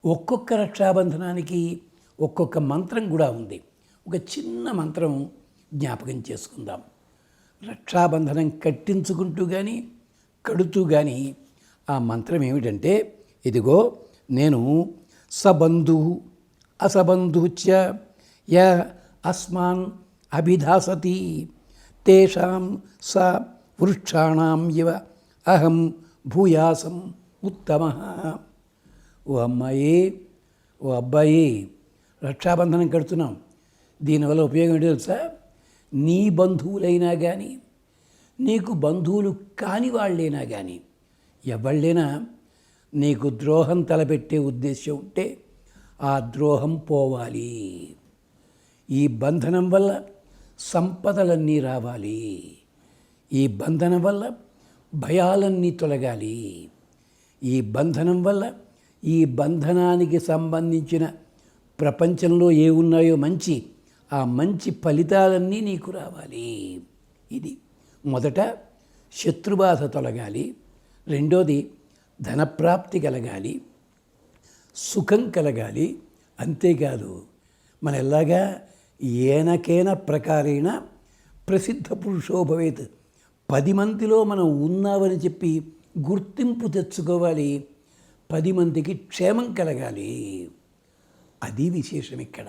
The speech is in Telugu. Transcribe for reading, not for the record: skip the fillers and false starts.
ఒక్కొక్క రక్షాబంధనానికి ఒక్కొక్క మంత్రం కూడా ఉంది. ఒక చిన్న మంత్రం జ్ఞాపకం చేసుకుందాం. రక్షాబంధనం కట్టించుకుంటూ కానీ కడుతూ కానీ ఆ మంత్రం ఏమిటంటే, ఇదిగో నేను సబంధు అసబంధుచ య అస్మాన్ అభిధాసతి తేషాం స వృక్షాణం ఇవ అహం భూయాసం ఉత్తమః. ఓ అమ్మాయి, ఓ అబ్బాయి, రక్షాబంధనం కడుతున్నాం. దీనివల్ల ఉపయోగం ఏంటో తెలుసా? నీ బంధువులైనా కానీ, నీకు బంధువులు కాని వాళ్ళైనా కానీ, ఎవళ్ళైనా నీకు ద్రోహం తలపెట్టే ఉద్దేశం ఉంటే ఆ ద్రోహం పోవాలి. ఈ బంధనం వల్ల సంపదలన్నీ రావాలి. ఈ బంధనం వల్ల భయాలన్నీ తొలగాలి. ఈ బంధనం వల్ల ఈ బంధనానికి సంబంధించిన ప్రపంచంలో ఏ ఉన్నాయో ఆ మంచి ఫలితాలన్నీ నీకు రావాలి. ఇది మొదట శత్రుబాధ తొలగాలి. రెండోది ధనప్రాప్తి కలగాలి, సుఖం కలగాలి. అంతేకాదు, మన ఎలాగా ఏనకేన ప్రకారేణ ప్రసిద్ధ పురుషో భవేత్, 10 మందిలో మనం ఉన్నామని చెప్పి గుర్తింపు తెచ్చుకోవాలి. 10 మందికి క్షేమం కలగాలి. అది విశేషం ఇక్కడ.